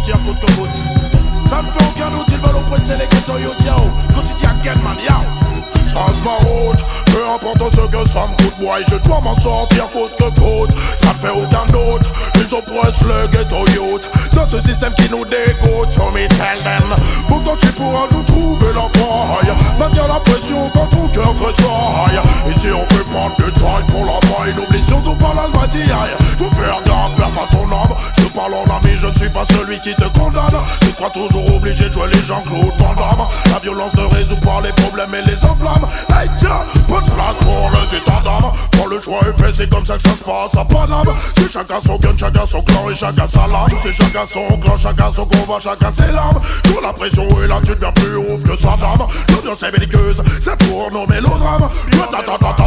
sortir coûte que coûte. Ça me fait aucun doute, ils veulent oppresser les ghettos yo diao. Quotidien man yao. Change ma route, peu importe ce que ça me coûte, moi je dois m'en sortir coûte que coûte. Ça me fait aucun doute, ils oppressent le ghetto youth dans ce système qui nous dégoûte, so me tell them. Pourtant je suis pour un jour trouver la faille, maintenir la pression quand ton cœur tressaille. Ici on peut prendre du temps pour la faille, n'oublie surtout pas l'almatiaille. Faut faire gaffe, perds pas ton âme. Je parle en ami, je ne suis pas celui qui te condamne. Tu crois toujours obligé de jouer les Jean-Claude Van Damme. La violence ne résout pas les problèmes et les enflammes. Hey tiens, pas de place pour les états d'âme. Quand le choix est fait, c'est comme ça que ça se passe à Paname. C'est chacun son gun, chacun son clan et chacun sa lame. C'est chacun son clan, chacun son combat, chacun ses larmes. Quand la pression est là, tu deviens plus haut que sa dame. L'ambiance est belliqueuse, ça tourne au mélodrame.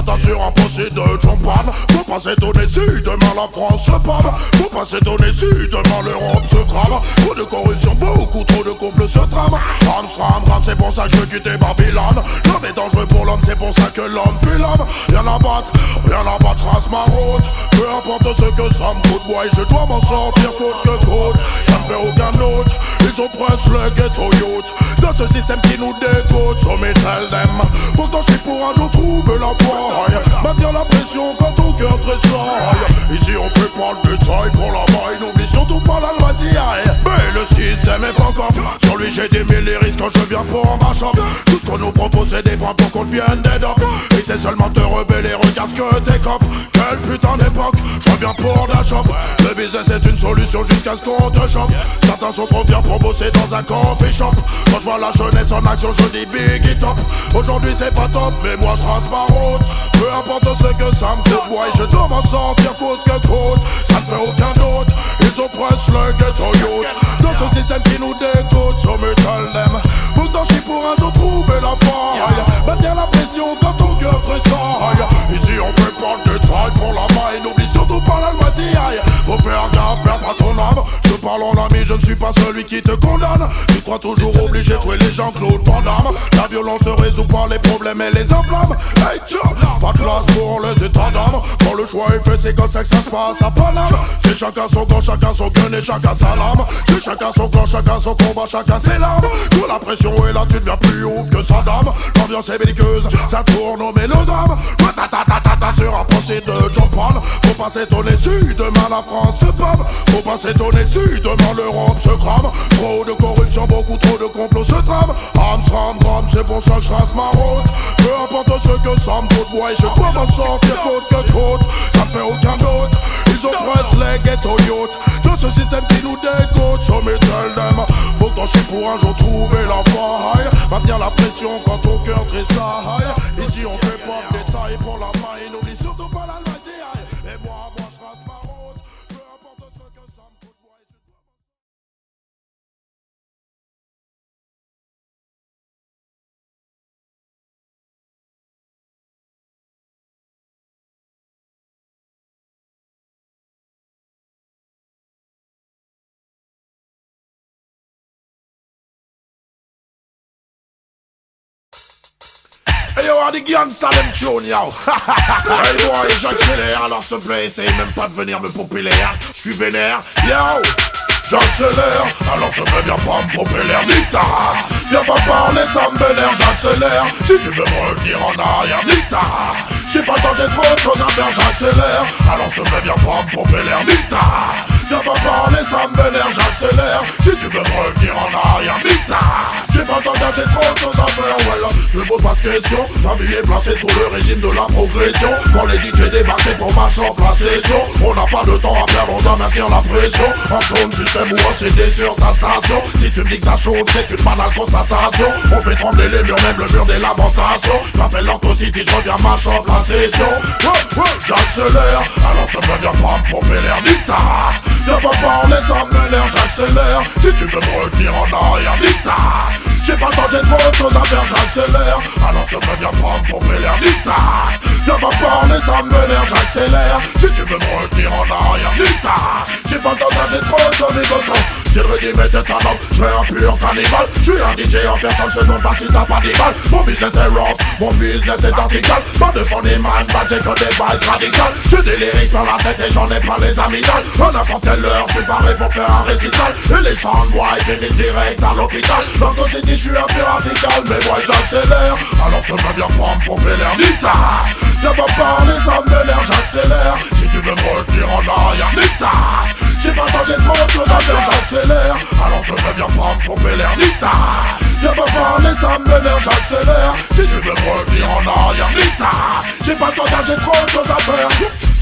Ta sur un poste de champagne. Faut pas s'étonner si demain la France se pâme. Faut pas s'étonner si demain l'Europe se crame. Trop de corruption, beaucoup trop de complots se trament. Ram, c'est pour ça que je veux quitter Babylone. L'homme est dangereux pour l'homme, c'est pour ça que l'homme fuit l'homme. Rien à battre, je trace ma route. Peu importe ce que ça me coûte, moi je dois m'en sortir coûte que coûte. Ça me fait aucun doute, ils oppressent le ghetto youth dans ce système qui nous dégoûte, so me tell them. Pourtant je suis pour un jour trouver la faille, maintenir la pression quand ton cœur tressaille. Ici on peut prendre du taille pour la maille, n'oublie surtout pas la loisière. Mais le système est pas comme sur lui j'ai des mille risques quand je viens pour ma chambre. Tout ce qu'on nous propose c'est des points pour qu'on devienne des docs. Et c'est seulement te rebeller, regarde ce que t'es copes. Quelle putain d'époque, je reviens pour la chope. Le business est une solution jusqu'à ce qu'on te chope. Certains sont trop fiers pour bosser dans un coffee shop. Quand je vois la jeunesse en action je dis big top. Aujourd'hui c'est pas top mais moi je trace ma route. Peu importe ce que ça me coûte, moi je dois m'en sortir coûte que coûte. Ça ne fait aucun doute, ils oppressent le ghetto youth dans ce système qui nous dégoûte, so me tell them. Pourtant je suis pour un jour trouver la faille, maintenir la pression quand ton cœur tressaille. Ici on peut prendre du taille pour la maille, n'oublie surtout pas la loisière. Faut faire gaffe, perds pas ton âme. Je parle en ami, je ne suis pas celui qui te condamne. Tu crois toujours obligé de jouer les Jean-Claude Van Damme. La violence ne résout pas les problèmes et les enflammes. Hey tiens, pas de place pour les états d'âme. Quand le choix est fait, c'est comme ça que ça se passe à Paname. C'est chacun son camp, chacun son gun et chacun sa lame. C'est chacun son clan, chacun son combat, chacun ses larmes. Quand la pression est là, tu deviens plus haut que sa dame. L'ambiance est belliqueuse, ça tourne au mélodrame. Sur un procès de champagne. Faut pas s'étonner si demain la France se pâme. Faut pas s'étonner si demain l'Europe se crame. Trop de corruption, beaucoup trop de complots se trament. C'est pour ça que je trace ma route. Peu importe ce que ça me coûte, moi je dois m'en sortir coûte que coûte. Ça me fait aucun doute, ils oppressent les ghetto youth dans ce système qui nous dégoûte, so me tell them. Pourtant je suis pour un jour trouver la faille, maintenir la pression quand ton cœur tressaille. Ici on fait pas de détails pour la maille, n'oublie surtout pas la loisière. Et moi je trace ma route. Peu importe ce que ça me coûte, moi je dois... Hey yo, des gangsters them tune yo. Hey boy, j'accélère, alors s'il te plaît, essaye même pas de venir me pomper l'air. J'suis vénère, yo. J'accélère, alors s'il te plaît, viens pas me pomper l'air, nique ta race. Viens pas parler, ça me vénère, j'accélère. Si tu veux me revenir en arrière, nique ta race. J'ai pas le temps, j'ai trop de choses à faire, j'accélère. Alors s'il te plaît, viens pas me pomper l'air, nique ta race. Viens pas parler, ça me vénère, j'accélère. Si tu veux me revenir en arrière, nique ta race. J'ai pas le temps, j'ai trop de choses à faire, voilà. Je me pose pas de questions, ma vie est placée sous le régime de la progression. Quand les DJ débarquent, c'est pour ma chambre, la session. On n'a pas de temps à perdre, on doit maintenir la pression. En zone système ou en CD sur ta station. Si tu me dis que ça chauffe, c'est une banale constatation. On fait trembler les murs, même le mur des lamentations. J'appelle l'Antocity, je reviens ma chambre, la session. J'accélère, alors ça me vient pas me pomper l'air, nique ta race. Viens pas parler, ça m'énerve, j'accélère. Si tu veux me retenir en arrière, nique ta race. J'ai pas le temps, j'ai trop de choses à faire, j'accélère. Alors ça me vient pas me pomper l'air, nique ta race. Viens pas parler, ça me vénère, j'accélère. Si tu veux me retenir en arrière, nique. J'ai pas le temps d'acheter trop de son négociant. Si le rythme était un homme, je serais un pur cannibale. Je suis un DJ en personne, je demande pas si t'as pas des balles. Mon business est rough, mon business est vertical. Pas de fond des man, pas j'ai que des bases radicales. J'ai des lyrics dans la tête et j'en ai pas les amygdales. À n'importe quelle heure, je suis paré pour faire un récital. Et les soundboys finissent direct à l'hôpital. Dans ton city, je suis un peu radical, mais moi j'accélère. Alors je me viens prendre pour l'air guitare. Viens pas parler, ça me vénère, j'accélère. Si tu veux me retenir en arrière, guitare. J'ai pas le temps, j'ai trop de choses à faire, j'accélère. Alors je me viens prendre pour l'air guitare. Viens pas parler, ça me vénère, j'accélère. Si tu veux me retenir en arrière, guitare. J'ai pas le temps, j'ai trop de choses à faire.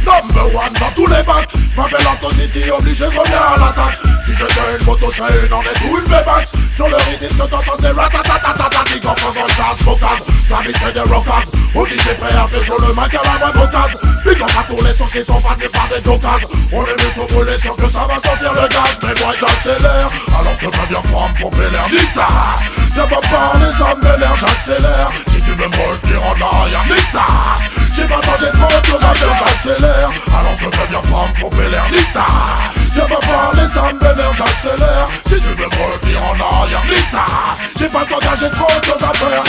Number one dans tous les bacs. M'appelle City, obligé, je reviens à l'attaque. Si je gagne une moto, j'ai une en est ou une V-Max. Sur le rythme que t'entends, c'est ratatatatata. Nique en faisant le jazz, vocaz. Ça c'est des rockers. Au DJ prêt à faire chaud le mic à la moindre occasion. Big up à tous les sons qui sont venus par des jokers. On est mieux trop brûlés, sûr que ça va sortir le gaz. Mais moi j'accélère, alors je peux bien prendre pour l'air guitare. Viens pas parler, ça me vénère, j'accélère. Si tu veux me retenir en arrière, guitare. J'ai pas le temps, j'ai trop de choses à faire, j'accélère. Alors je peux bien prendre pour l'air guitare. Viens pas parler, ça me vénère, j'accélère. Si tu veux me retenir en arrière, guitare. J'ai pas le temps, j'ai trop de choses à faire.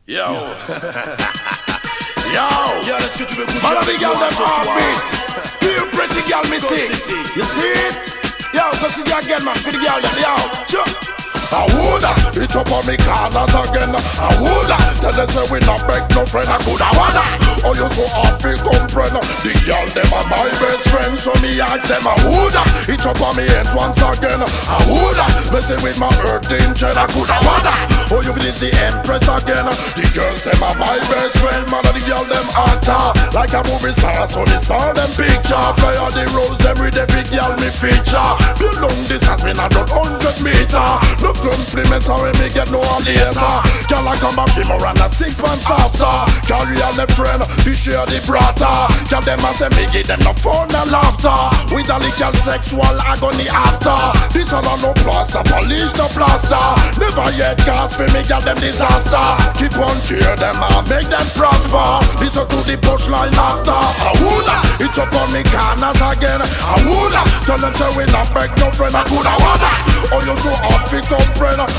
Yo. Yo, est-ce que tu veux coucher avec moi ce soir? You pretty girl, me see. You see it? Yo, go see the again, man. For the girl, yo. I woulda, it up on me corners again. I woulda, tell them say we not beg no friend. I coulda wanna. Oh, you so happy, comprehend. The girl them are my best friend, so me ask them. I woulda, it up on me hands once again. I woulda, messing with my earthing jet. I coulda wanna. Oh, you feel the empress again. The girls them are my best friend, man. And the girl them actor like a movie star, so me saw them picture. Play all the roles them with the big girl me feature. Be long distance when I done 100 meter. No compliments how me get no later. Girl I come back him around at 6 months after. Carry on the friend, we share the brata. Girl them a say me give them no fun and laughter. With a little sexual agony after. This one no plaster, polish no plaster. Never yet cast for me girl them disaster. Keep on cheer them and make them prosper. Listen to the punchline after. I woulda, it's up on me corners again. I woulda, tell them say we not beg no friend. I coulda wanna. Oh you so hot fit comprehend.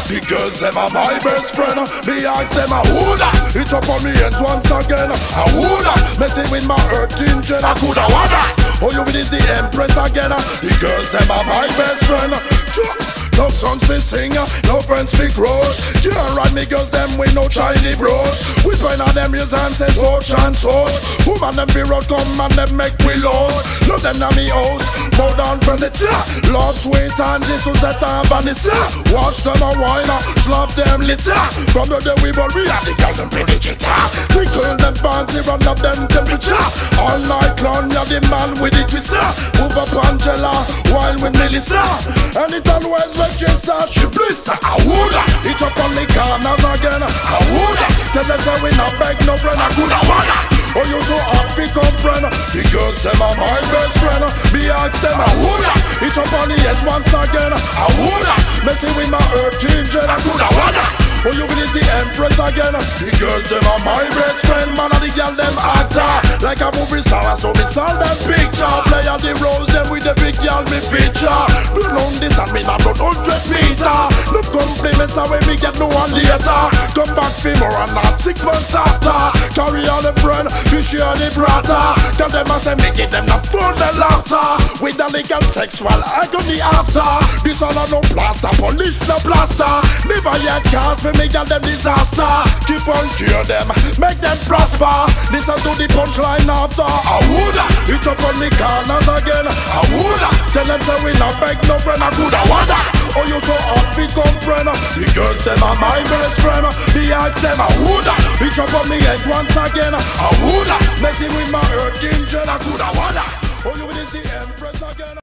The girls them are my best friend. Me ask them I woulda, it's up on me hands once again. I woulda, messing with my earthing jet. I coulda wanna. Oh you is the empress again. The girls them are my best friend. No songs we sing, no friends we crush. Can't ride me girls them with no shiny brush. We spend on them years and say such and such. Woman them be road come and them make we lost. Love them na me house, bow down from the top. Love sweet and Jesus set and Vanessa. Watch them a wine, slap them litter. From the day we born we have the girl them play the guitar. Twinkle them panty, run up them temperature. All night long you're the man with the twister. Move up Angela, wine with Melissa. And it always just start she blister. I woulda, it up on me corners again. I woulda, tell them say we not beg no friend. I coulda wanna. Oh you so hot fi comprehend. The girls them are my best friend. Me ask them I woulda, it up on the head once again. I woulda, messing with my earthing jet. I coulda wanna. Oh you is the empress again. The girls them are my best friend. Man and the girl them actor like a movie star. So me saw them picture. Play on the roles them with the big girl me feature. Do long this and me not run 100 meter. No compliments away me get no one later. Come back for more and not 6 months after. Carry on the friend, we share the brata. Tell them I say me give them the fun and laughter. With the legal sexual agony after. This all no plaster, polish no plaster. Never yet cast for me girl them disaster. Keep on cheer them, make them prosper. Listen to the punchline after. I woulda, it up on me corners again. I woulda, tell them say we not beg no friend. I coulda wanna. Oh you so hot fi comprehend. The girls them are my best friend. The ask them I woulda, it up on me head once again. I woulda, messing with my earthing jet. I coulda wanna. Oh you is the empress again.